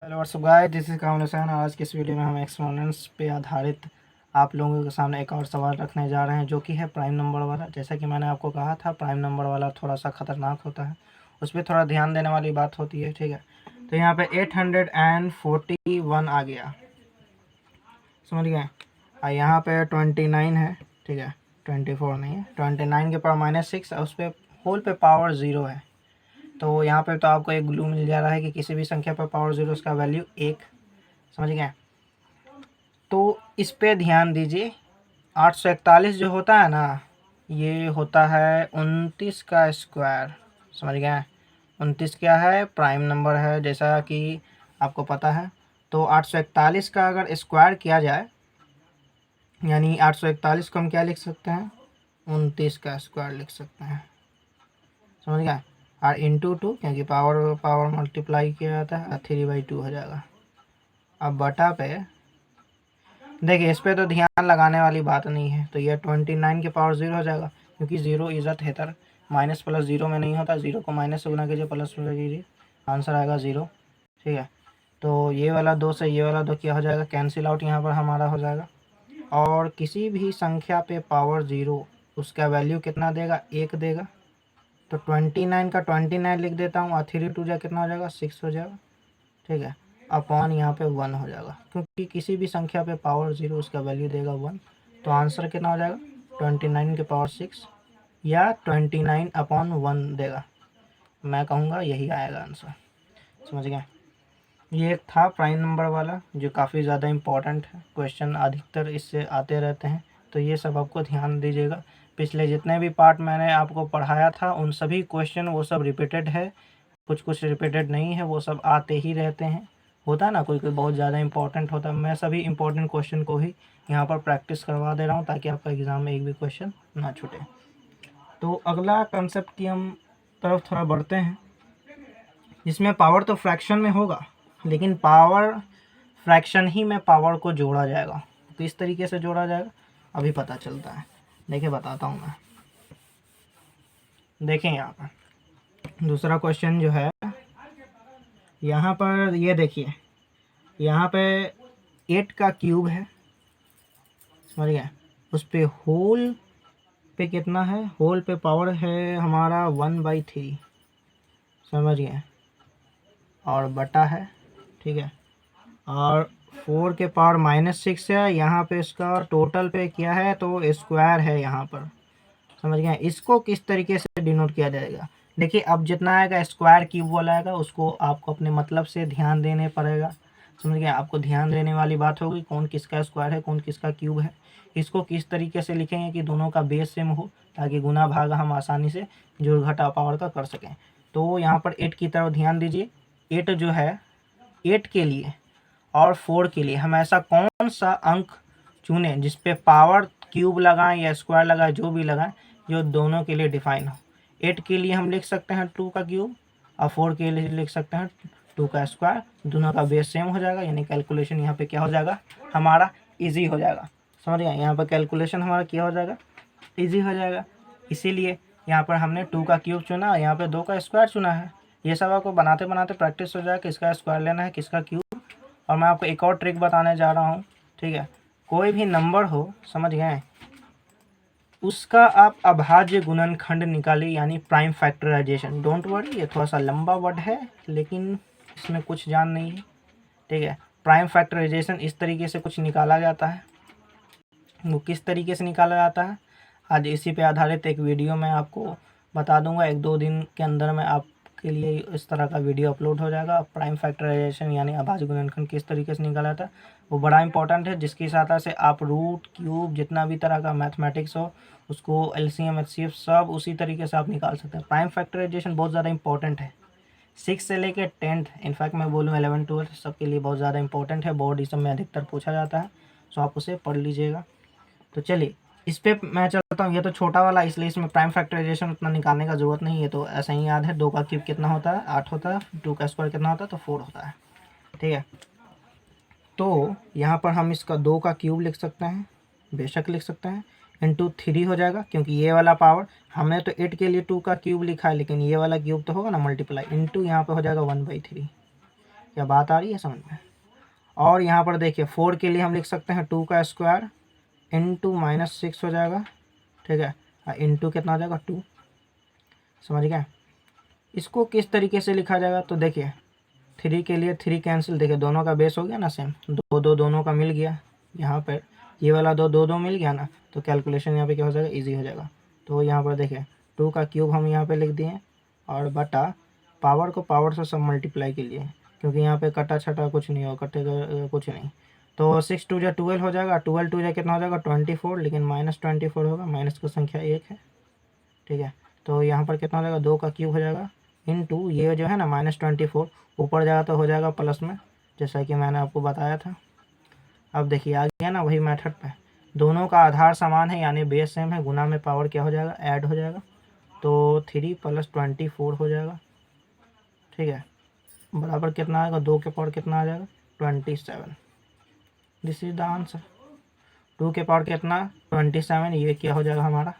Hello WhatsApp guys, this is Kamal Hussain. आज के इस वीडियो में हम एक्सपोनेंट्स पे आधारित आप लोगों के सामने एक और सवाल रखने जा रहे हैं, जो कि है प्राइम नंबर वाला। जैसा कि मैंने आपको कहा था, प्राइम नंबर वाला थोड़ा सा ख़तरनाक होता है, उस पर थोड़ा ध्यान देने वाली बात होती है। ठीक है, तो यहाँ पे 841 आ गया, समझ गए। और यहाँ पे 29 है, ठीक है, 24 नहीं है, 29 के पावर -6 और उस पर होल पे पावर 0 है। तो यहाँ पे तो आपको एक ग्लू मिल जा रहा है कि किसी भी संख्या पर पावर 0 उसका वैल्यू 1, समझ गए। तो इस पे ध्यान दीजिए। 841 जो होता है ना, ये होता है 29 का स्क्वायर, समझ गए। 29 क्या है? प्राइम नंबर है, जैसा कि आपको पता है। तो 841 का अगर स्क्वायर किया जाए, यानी 841 को हम क्या लिख सकते हैं? 29 का स्क्वायर लिख सकते हैं, समझ गए। और इंटू 2, क्योंकि पावर पावर मल्टीप्लाई किया जाता है, 3/2 हो जाएगा। अब बटा पे देखिए, इस पे तो ध्यान लगाने वाली बात नहीं है। तो ये 29 के पावर 0 हो जाएगा, क्योंकि 0 इज़ हेतर, माइनस प्लस 0 में नहीं होता। 0 को माइनस से गुना कीजिए, प्लस में कीजिए, आंसर आएगा 0। ठीक है, तो ये वाला 2 से ये वाला 2 क्या हो जाएगा? कैंसिल आउट, यहाँ पर हमारा हो जाएगा। और किसी भी संख्या पे पावर 0, उसका वैल्यू कितना देगा? 1 देगा। तो 29 का 29 लिख देता हूँ, और 3 2 जा कितना हो जाएगा? 6 हो जाएगा। ठीक है, अपॉन यहाँ पे 1 हो जाएगा, क्योंकि किसी भी संख्या पे पावर 0 उसका वैल्यू देगा 1। तो आंसर कितना हो जाएगा? 29 के पावर 6 या 29/1 देगा। मैं कहूँगा यही आएगा आंसर, समझ गए। ये एक था प्राइम नंबर वाला, जो काफ़ी ज़्यादा इम्पोर्टेंट है। क्वेश्चन अधिकतर इससे आते रहते हैं, तो ये सब आपको ध्यान दीजिएगा। पिछले जितने भी पार्ट मैंने आपको पढ़ाया था, उन सभी क्वेश्चन वो सब रिपीटेड है, कुछ कुछ रिपीटेड नहीं है, वो सब आते ही रहते हैं। होता है ना, कोई कोई बहुत ज़्यादा इंपॉर्टेंट होता है। मैं सभी इंपॉर्टेंट क्वेश्चन को ही यहाँ पर प्रैक्टिस करवा दे रहा हूँ, ताकि आपका एग्ज़ाम में एक भी क्वेश्चन ना छूटे। तो अगला कंसेप्ट की हम तरफ थोड़ा बढ़ते हैं, जिसमें पावर तो फ्रैक्शन में होगा, लेकिन पावर फ्रैक्शन ही में पावर को जोड़ा जाएगा। किस तरीके से जोड़ा जाएगा अभी पता चलता है। देखिए, बताता हूँ मैं। देखें, यहाँ पर दूसरा क्वेश्चन जो है, यहाँ पर ये देखिए, यहाँ पे 8 का क्यूब है, समझ गए। उस पे होल पे कितना है? होल पे पावर है हमारा 1/3, समझ गए, और बटा है, ठीक है। और 4 के पावर -6 है, यहाँ पे इसका टोटल पे क्या है? तो स्क्वायर है यहाँ पर, समझ गए। इसको किस तरीके से डिनोट किया जाएगा? देखिए, अब जितना आएगा स्क्वायर क्यूब वाला आएगा, उसको आपको अपने मतलब से ध्यान देने पड़ेगा, समझ गए। आपको ध्यान देने वाली बात होगी, कौन किसका स्क्वायर है, कौन किसका क्यूब है। इसको किस तरीके से लिखेंगे कि दोनों का बेस सेम हो, ताकि गुना भाग हम आसानी से जोड़ घटा पावर का कर सकें। तो यहाँ पर 8 की तरफ ध्यान दीजिए। 8 जो है, 8 के लिए और 4 के लिए हम ऐसा कौन सा अंक चुने जिसपे पावर क्यूब लगाएं या स्क्वायर लगाएं, जो भी लगाएं, जो दोनों के लिए डिफाइन हो। 8 के लिए हम लिख सकते हैं 2 का क्यूब, और 4 के लिए लिख सकते हैं 2 का स्क्वायर। दोनों का बेस सेम हो जाएगा, यानी कैलकुलेशन यहाँ पे क्या हो जाएगा? हमारा इजी हो जाएगा, समझ गए। यहाँ पर कैलकुलेशन हमारा क्या हो जाएगा? इजी हो जाएगा। इसीलिए यहाँ पर हमने 2 का क्यूब चुना, यहाँ पे 2 का स्क्वायर चुना है। ये सब आपको बनाते बनाते प्रैक्टिस हो जाएगा, किसका स्क्वायर लेना है, किसका क्यूब। और मैं आपको एक और ट्रिक बताने जा रहा हूँ, ठीक है। कोई भी नंबर हो, समझ गए, उसका आप अभाज्य गुणनखंड निकालिए, यानी प्राइम फैक्टराइजेशन। डोंट वरी, ये थोड़ा सा लंबा वर्ड है, लेकिन इसमें कुछ जान नहीं है, ठीक है। प्राइम फैक्टराइजेशन इस तरीके से कुछ निकाला जाता है। वो किस तरीके से निकाला जाता है, आज इसी पे आधारित एक वीडियो मैं आपको बता दूंगा। 1-2 दिन के अंदर में आपके लिए इस तरह का वीडियो अपलोड हो जाएगा। प्राइम फैक्टराइजेशन यानी अभाज्य गुणनखंड किस तरीके से निकाला जाता है, वो बड़ा इंपॉर्टेंट है, जिसकी सहायता से आप रूट, क्यूब, जितना भी तरह का मैथमेटिक्स हो, उसको एलसीएम, एचसीएफ सब उसी तरीके से आप निकाल सकते हैं। प्राइम फैक्टराइजेशन बहुत ज़्यादा इंपॉर्टेंट है, 6 से लेकर 10th, इनफैक्ट मैं बोलूँ 11-12 सबके लिए बहुत ज़्यादा इंपॉर्टेंट है। बोर्ड इस सब में अधिकतर पूछा जाता है, सो आप उसे पढ़ लीजिएगा। तो चलिए, इस पे मैं चलता हूँ। ये तो छोटा वाला, इसलिए इसमें प्राइम फैक्टराइजेशन उतना निकालने का जरूरत नहीं है, तो ऐसा ही याद है। 2 का क्यूब कितना होता है? 8 होता है। 2 का स्क्वायर कितना होता है? तो 4 होता है, ठीक है। तो यहाँ पर हम इसका 2 का क्यूब लिख सकते हैं, बेशक लिख सकते हैं, इंटू 3 हो जाएगा, क्योंकि ये वाला पावर हमने तो 8 के लिए 2 का क्यूब लिखा है, लेकिन ये वाला क्यूब तो होगा ना मल्टीप्लाई, इंटू यहाँ पे हो जाएगा 1/3, क्या बात आ रही है समझ में। और यहाँ पर देखिए 4 के लिए हम लिख सकते हैं 2 का स्क्वायर इंटू -6 हो जाएगा, ठीक है, इंटू कितना हो जाएगा 2, समझ गए। इसको किस तरीके से लिखा जाएगा, तो देखिए 3 के लिए 3 कैंसिल, देखिए दोनों का बेस हो गया ना सेम, 2 2 दोनों का मिल गया, यहाँ पर ये वाला 2 2 2 मिल गया ना, तो कैलकुलेशन यहाँ पे क्या हो जाएगा, इजी हो जाएगा। तो यहाँ पर देखिए 2 का क्यूब हम यहाँ पे लिख दिए और बटा पावर को पावर से सब मल्टीप्लाई के लिए, क्योंकि यहाँ पे कटा छटा कुछ नहीं होगा, कटेगा कुछ नहीं। तो 6 2 जा 12 हो जाएगा, 12 2 जा कितना हो जाएगा 24, लेकिन -24 होगा, माइनस की संख्या 1 है, ठीक है। तो यहाँ पर कितना हो जाएगा 2 का क्यूब हो जाएगा इंटू ये जो है ना -24 ऊपर जाएगा तो हो जाएगा प्लस में, जैसा कि मैंने आपको बताया था। अब देखिए आ गया ना वही मेथड पे, दोनों का आधार समान है यानी बेस सेम है, गुना में पावर क्या हो जाएगा, ऐड हो जाएगा, तो 3 + 24 हो जाएगा, ठीक है, बराबर कितना आएगा, 2 के पावर कितना आ जाएगा 27। This is the answer. 2 के पावर कितना 27, ये क्या हो जाएगा हमारा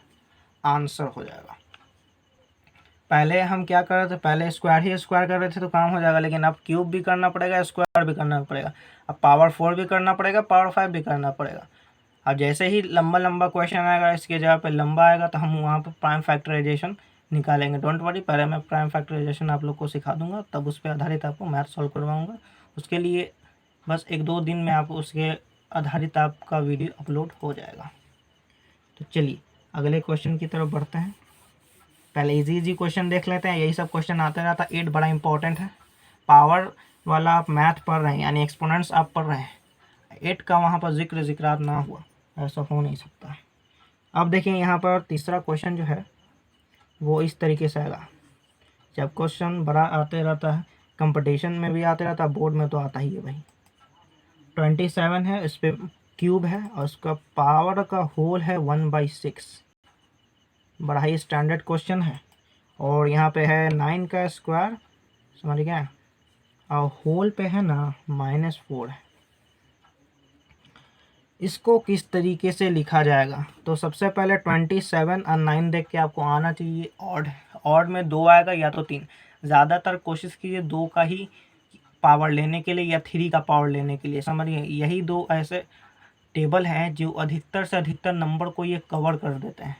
आंसर हो जाएगा। पहले हम क्या कर रहे थे, पहले स्क्वायर ही स्क्वायर कर रहे थे तो काम हो जाएगा, लेकिन अब क्यूब भी करना पड़ेगा, स्क्वायर भी करना पड़ेगा, अब पावर 4 भी करना पड़ेगा, पावर 5 भी करना पड़ेगा। अब जैसे ही लंबा लंबा क्वेश्चन आएगा, इसके जगह पे लंबा आएगा तो हम वहाँ पर प्राइम फैक्टराइजेशन निकालेंगे। डोंट वरी, पहले मैं प्राइम फैक्टराइजेशन आप लोग को सिखा दूंगा, तब उस पर आधारित आपको मैथ सॉल्व करवाऊँगा। उसके लिए बस 1-2 दिन में आप उसके आधारित आपका वीडियो अपलोड हो जाएगा। तो चलिए अगले क्वेश्चन की तरफ बढ़ते हैं। पहले इजी क्वेश्चन देख लेते हैं, यही सब क्वेश्चन आते रहता है। 8 बड़ा इंपॉर्टेंट है, पावर वाला आप मैथ पढ़ रहे हैं यानी एक्सपोनेंट्स आप पढ़ रहे हैं, 8 का वहाँ पर जिक्रात ना हुआ, ऐसा हो नहीं सकता है। अब देखिए यहाँ पर तीसरा क्वेश्चन जो है वो इस तरीके से आएगा। जब क्वेश्चन बड़ा आते रहता है, कंपटीशन में भी आते रहता है, बोर्ड में तो आता ही है भाई। 27 है, इस पर क्यूब है और उसका पावर का होल है 1/6, बड़ा ही स्टैंडर्ड क्वेश्चन है। और यहाँ पे है 9 का स्क्वायर, समझ गए, और होल पे है ना -4 है। इसको किस तरीके से लिखा जाएगा, तो सबसे पहले 27 और 9 देख के आपको आना चाहिए ऑड, ऑड में 2 आएगा या तो 3, ज़्यादातर कोशिश कीजिए 2 का ही पावर लेने के लिए या 3 का पावर लेने के लिए, समझिए। यही 2 ऐसे टेबल हैं जो अधिकतर से अधिकतर नंबर को ये कवर कर देते हैं,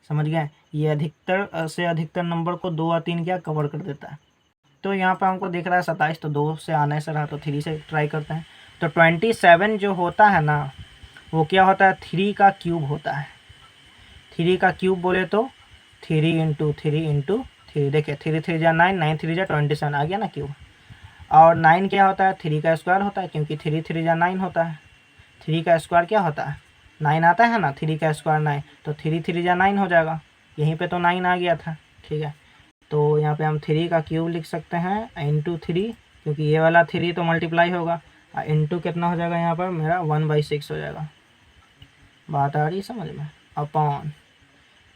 समझ गए। ये अधिकतर से अधिकतर नंबर को 2 और 3 क्या कवर कर देता है। तो यहाँ पर हमको दिख रहा है 27, तो 2 से आने से रहा तो 3 से ट्राई करते हैं। तो 27 जो होता है ना वो क्या होता है, 3 का क्यूब होता है। 3 का क्यूब बोले तो 3 × 3 × 3, देखिए 3 3 जा 9, 9 3 जा 27 आ गया ना क्यूब। और 9 क्या होता है, 3 का स्क्वायर होता है, क्योंकि 3 3 जा 9 होता है। 3 का स्क्वायर क्या होता है 9 आता है ना, 3 का स्क्वायर 9, तो 3 3 जा 9 हो जाएगा, यहीं पे तो 9 आ गया था, ठीक है। तो यहाँ पे हम 3 का क्यूब लिख सकते हैं × 3, क्योंकि ये वाला 3 तो मल्टीप्लाई होगा, इंटू कितना हो जाएगा यहाँ पर मेरा 1/6 हो जाएगा। बात आ रही समझ में। अपॉन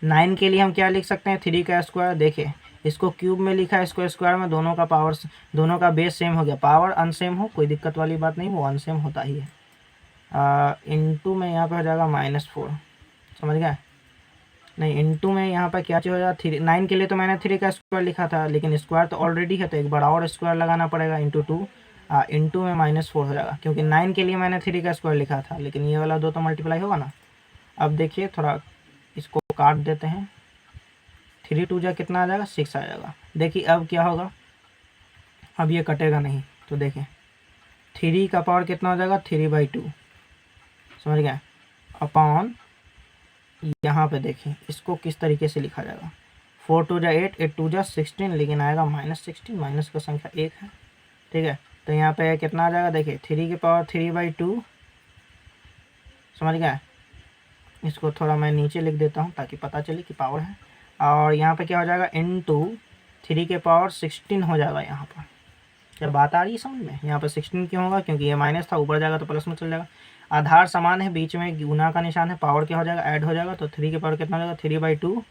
9 के लिए हम क्या लिख सकते हैं, 3 का स्क्वायर, देखिए इसको क्यूब में लिखा है, इसको स्क्वायर में, दोनों का पावर, दोनों का बेस सेम हो गया। पावर अनसेम हो कोई दिक्कत वाली बात नहीं, वो अनसेम होता ही है। इंटू में यहाँ पे हो जाएगा -4, समझ गया। नहीं, इंटू में यहाँ पर क्या चीज़ हो जाएगा 3, 9 के लिए तो मैंने 3 का स्क्वायर लिखा था, लेकिन स्क्वायर तो ऑलरेडी है तो एक बार और स्क्वायर लगाना पड़ेगा इंटू 2, इंटू में -4 हो जाएगा, क्योंकि 9 के लिए मैंने 3 का स्क्वायर लिखा था, लेकिन ये वाला 2 तो मल्टीप्लाई होगा ना। अब देखिए थोड़ा इसको काट देते हैं, 3 2 जा कितना आ जाएगा 6 आ जाएगा। देखिए अब क्या होगा, अब ये कटेगा नहीं, तो देखें 3 का पावर कितना हो जाएगा 3/2, समझ गए। अपॉन यहाँ पे देखें इसको किस तरीके से लिखा जाएगा, 4 2 जा 8, 8 2 जा 16, लेकिन आएगा -16, माइनस का संख्या 1 है, ठीक है। तो यहाँ पे कितना आ जाएगा, देखिए 3 की पावर 3/2, समझ गए। इसको थोड़ा मैं नीचे लिख देता हूँ ताकि पता चले कि पावर है। और यहाँ पे क्या हो जाएगा, इंटू 3 के पावर 16 हो जाएगा यहाँ पर। क्या बात आ रही है समझ में। यहाँ पर 16 क्यों होगा, क्योंकि ये माइनस था, ऊपर जाएगा तो प्लस में चल जाएगा। आधार समान है, बीच में गुना का निशान है, पावर क्या हो जाएगा ऐड हो जाएगा। तो 3 के पावर कितना हो जाएगा 3/2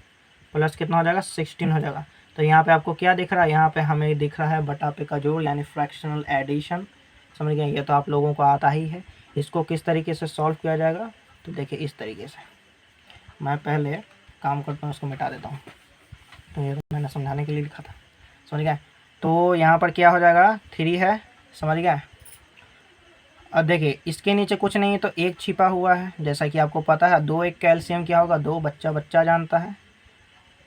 प्लस कितना हो जाएगा 16 हो जाएगा। तो यहाँ पे आपको क्या दिख रहा है, यहाँ पे हमें दिख रहा है बटा पे का जोड़ यानी फ्रैक्शनल एडिशन, समझ गए। ये तो आप लोगों को आता ही है। इसको किस तरीके से सॉल्व किया जाएगा, तो देखिए इस तरीके से। मैं पहले काम करता हूँ, इसको मिटा देता हूँ, तो ये मैंने समझाने के लिए लिखा था, समझ गए। तो यहाँ पर क्या हो जाएगा, 3 है समझ गया। अब देखिए इसके नीचे कुछ नहीं है तो एक छिपा हुआ है, जैसा कि आपको पता है 2 एक कैल्शियम क्या होगा 2, बच्चा बच्चा जानता है।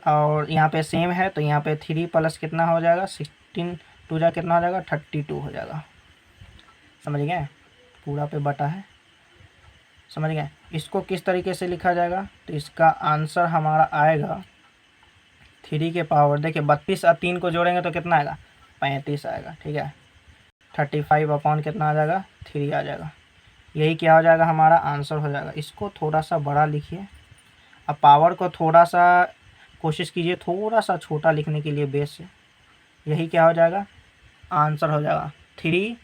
और यहाँ पे सेम है तो यहाँ पे 3 प्लस कितना हो जाएगा 16 2 जा कितना हो जाएगा 32 हो जाएगा। समझ गए, पूरा पे बटा है। समझ गए। इसको किस तरीके से लिखा जाएगा, तो इसका आंसर हमारा आएगा 3 के पावर, देखिए 32 और 3 को जोड़ेंगे तो कितना आएगा 35 आएगा। ठीक है, 35 अपॉन कितना आ जाएगा 3 आ जाएगा। यही क्या हो जाएगा हमारा आंसर हो जाएगा। इसको थोड़ा सा बड़ा लिखिए, अब पावर को थोड़ा सा कोशिश कीजिए थोड़ा सा छोटा लिखने के लिए बेस से। यही क्या हो जाएगा आंसर हो जाएगा 3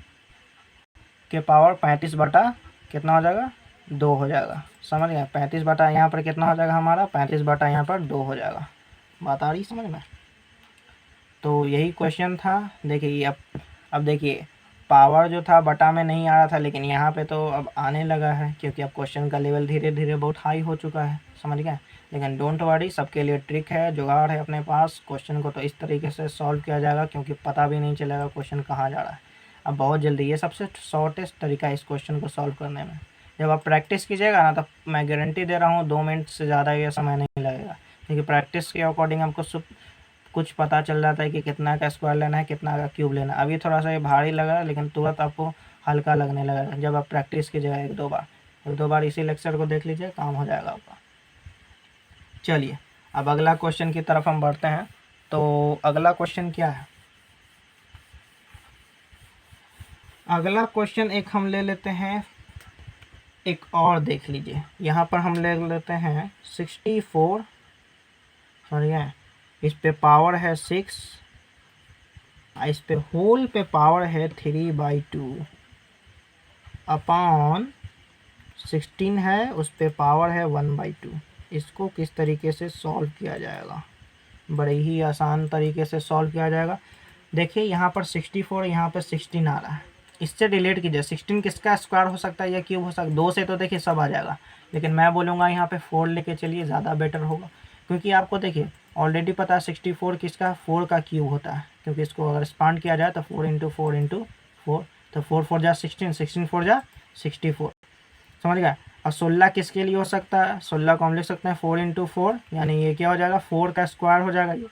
के पावर 35 बटा कितना हो जाएगा 2 हो जाएगा। समझ गया, 35 बटा यहाँ पर कितना हो जाएगा हमारा 35 बटा यहाँ पर 2 हो जाएगा। बात आ रही समझ में। तो यही क्वेश्चन था। देखिए अब देखिए पावर जो था बटा में नहीं आ रहा था, लेकिन यहाँ पे तो अब आने लगा है, क्योंकि अब क्वेश्चन का लेवल धीरे धीरे बहुत हाई हो चुका है। समझ गए। लेकिन डोंट वरी, सबके लिए ट्रिक है, जुगाड़ है अपने पास। क्वेश्चन को तो इस तरीके से सॉल्व किया जाएगा क्योंकि पता भी नहीं चलेगा क्वेश्चन कहाँ जा रहा है। अब बहुत जल्दी, ये सबसे शॉर्टेस्ट तरीका है इस क्वेश्चन को सॉल्व करने में। जब आप प्रैक्टिस कीजिएगा ना, तब मैं गारंटी दे रहा हूँ 2 मिनट से ज़्यादा ये समय नहीं लगेगा, क्योंकि प्रैक्टिस के अकॉर्डिंग हमको कुछ पता चल जाता है कि कितना का स्क्वायर लेना है, कितना का क्यूब लेना है। अभी थोड़ा सा ये भारी लगा, लेकिन तुरंत आपको हल्का लगने लगेगा जब आप प्रैक्टिस कीजिएगा एक दो बार इसी लेक्चर को देख लीजिए, काम हो जाएगा आपका। चलिए अब अगला क्वेश्चन की तरफ हम बढ़ते हैं। तो अगला क्वेश्चन क्या है, अगला क्वेश्चन एक हम ले लेते हैं, एक और देख लीजिए। यहाँ पर हम ले लेते हैं 64, समझ गए। इस पे पावर है 6, इस पे होल पे पावर है 3/2 अपॉन 16 है, उस पे पावर है 1/2। इसको किस तरीके से सॉल्व किया जाएगा, बड़े ही आसान तरीके से सॉल्व किया जाएगा। देखिए यहाँ पर 64, यहाँ पर 16 आ रहा है, इससे डिलीट कीजिए। 16 किसका स्क्वायर हो सकता है या क्यूब हो सकता है, 2 से तो देखिए सब आ जाएगा, लेकिन मैं बोलूँगा यहाँ पे 4 लेके चलिए, ज़्यादा बेटर होगा। क्योंकि आपको देखिए ऑलरेडी पता है 64 किसका 4 का क्यूब होता है, क्योंकि इसको अगर एक्सपांड किया जाए तो 4 × 4 × 4, तो 4 4 जा 16, 16 4 जा 64। समझ गया। और 16 किसके लिए हो सकता है, 16 को हम लिख सकते हैं 4 × 4, यानी ये क्या हो जाएगा 4 का स्क्वायर हो जाएगा ये,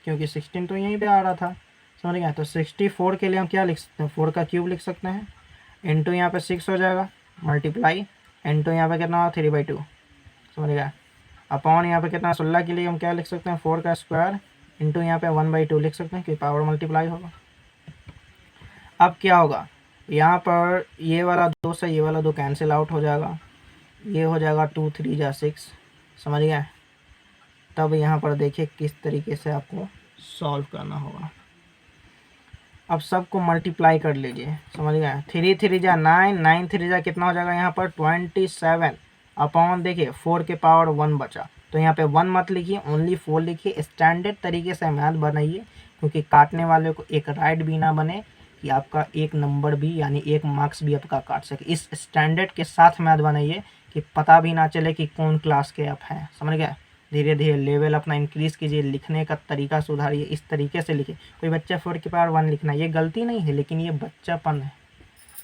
क्योंकि 16 तो यहीं पे आ रहा था। समझ गया। तो 64 के लिए हम क्या लिख सकते हैं 4 का क्यूब लिख सकते हैं, इंटू यहाँ पे 6 हो जाएगा, मल्टीप्लाई इंटू यहाँ पे कितना 3/2। समझ गया। अपॉन यहाँ पे कितना 16 के लिए हम क्या लिख सकते हैं 4 का स्क्वायर इंटू यहाँ पे 1/2 लिख सकते हैं, कि पावर मल्टीप्लाई होगा। अब क्या होगा, यहाँ पर ये वाला 2 से ये वाला 2 कैंसिल आउट हो जाएगा, ये हो जाएगा 2 3 जा 6। समझ गया। तब यहाँ पर देखिए किस तरीके से आपको सॉल्व करना होगा। अब सबको मल्टीप्लाई कर लीजिए। समझ गए। 3 3 जा 9, 9 3 जा कितना हो जाएगा यहाँ पर 27 अपॉन देखिए 4 के पावर 1 बचा, तो यहाँ पे 1 मत लिखिए, ओनली 4 लिखिए। स्टैंडर्ड तरीके से मैथ बनाइए, क्योंकि काटने वाले को एक राइट भी ना बने कि आपका एक नंबर भी यानी एक मार्क्स भी आपका काट सके। इस स्टैंडर्ड के साथ मैथ बनाइए कि पता भी ना चले कि कौन क्लास के आप हैं। समझ गए। धीरे धीरे लेवल अपना इंक्रीज़ कीजिए, लिखने का तरीका सुधारिए, इस तरीके से लिखिए। कोई बच्चा 4 के पावर 1 लिखना ये गलती नहीं है, लेकिन ये बच्चापन है।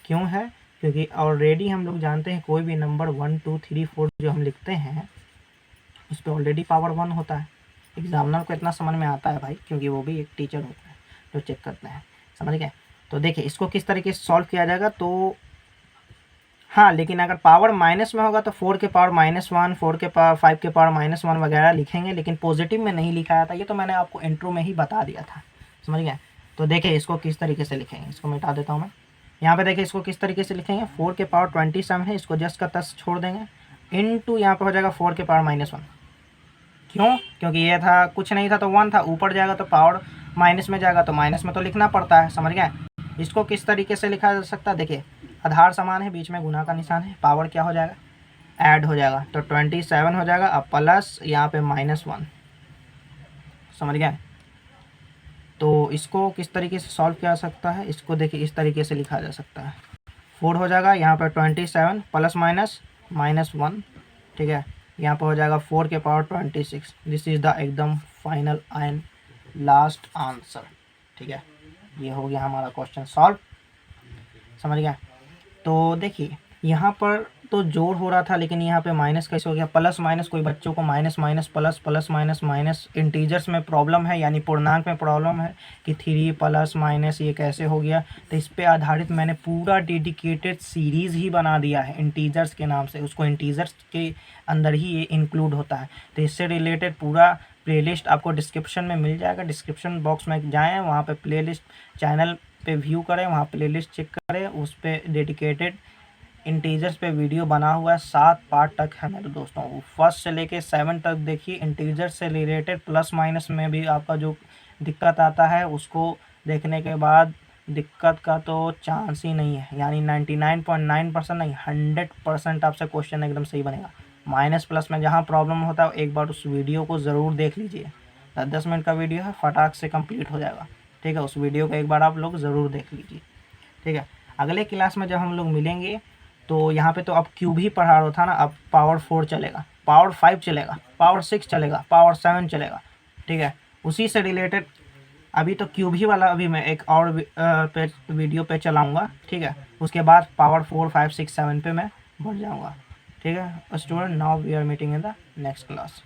क्यों है, क्योंकि ऑलरेडी हम लोग जानते हैं कोई भी नंबर 1 2 3 4 जो हम लिखते हैं उस पर ऑलरेडी पावर 1 होता है। एग्जामिनर को इतना समझ में आता है भाई, क्योंकि वो भी एक टीचर होता है जो चेक करते हैं। समझ गए। तो देखिए इसको किस तरीके से सॉल्व किया जाएगा। तो हाँ, लेकिन अगर पावर माइनस में होगा तो 4 के पावर -1, 4 के पावर 5 के पावर -1 वगैरह लिखेंगे, लेकिन पॉजिटिव में नहीं लिखा था। ये तो मैंने आपको इंट्रो में ही बता दिया था। समझ गए। तो देखिए इसको किस तरीके से लिखेंगे, इसको मिटा देता हूँ मैं। यहाँ पे देखिए इसको किस तरीके से लिखेंगे, 4 के पावर 27 है, इसको जस्ट का तस छोड़ देंगे, इनटू यहाँ पे हो जाएगा 4 के पावर -1। क्यों, क्योंकि ये था कुछ नहीं था तो 1 था, ऊपर जाएगा तो पावर माइनस में जाएगा, तो माइनस में तो लिखना पड़ता है। समझ गए। इसको किस तरीके से लिखा जा सकता है, देखिए आधार समान है, बीच में गुना का निशान है, पावर क्या हो जाएगा ऐड हो जाएगा, तो 27 हो जाएगा, अब प्लस यहाँ पे -1। समझ गए। तो इसको किस तरीके से सॉल्व किया जा सकता है, इसको देखिए इस तरीके से लिखा जा सकता है, 4 हो जाएगा यहाँ पर 27 प्लस माइनस -1। ठीक है। यहाँ पर हो जाएगा 4 के पावर 26। दिस इज़ द एकदम फाइनल एंड लास्ट आंसर। ठीक है, ये हो गया हमारा क्वेश्चन सॉल्व। समझ गए। तो देखिए यहाँ पर तो जोड़ हो रहा था, लेकिन यहाँ पे माइनस कैसे हो गया, प्लस माइनस, कोई बच्चों को minus minus plus, plus minus minus, integers में प्रॉब्लम है यानी पूर्णांक में प्रॉब्लम है कि 3 प्लस माइनस ये कैसे हो गया। तो इस पे आधारित मैंने पूरा डेडिकेटेड सीरीज़ ही बना दिया है इंटीजर्स के नाम से, उसको इंटीजर्स के अंदर ही ये इंक्लूड होता है। तो इससे रिलेटेड पूरा प्लेलिस्ट आपको डिस्क्रिप्शन में मिल जाएगा, डिस्क्रिप्शन बॉक्स में जाएँ, वहाँ पे प्लेलिस्ट चैनल पे व्यू करें, वहाँ प्लेलिस्ट चेक करें, उस पर डेडिकेटेड इंटीजर्स पे वीडियो बना हुआ है। 7 पार्ट तक है मेरे दोस्तों, फर्स्ट से लेके 7 तक देखिए। इंटीजर्स से रिलेटेड प्लस माइनस में भी आपका जो दिक्कत आता है उसको देखने के बाद दिक्कत का तो चांस ही नहीं है, यानी 99.9% नहीं 100% आपसे क्वेश्चन एकदम सही बनेगा। माइनस प्लस में जहाँ प्रॉब्लम होता है एक बार उस वीडियो को ज़रूर देख लीजिए, 10 मिनट का वीडियो है, फटाक से कंप्लीट हो जाएगा। ठीक है, उस वीडियो को एक बार आप लोग ज़रूर देख लीजिए। ठीक है, अगले क्लास में जब हम लोग मिलेंगे तो यहाँ पे तो अब क्यूब ही पढ़ा रहा था ना, अब पावर 4 चलेगा, पावर 5 चलेगा, पावर 6 चलेगा, पावर 7 चलेगा। ठीक है, उसी से रिलेटेड अभी तो क्यूब ही वाला अभी मैं एक और वीडियो पे चलाऊँगा। ठीक है, उसके बाद पावर 4 5 6 7 पे मैं बढ़ जाऊँगा। ठीक है student, now we are meeting in the next class.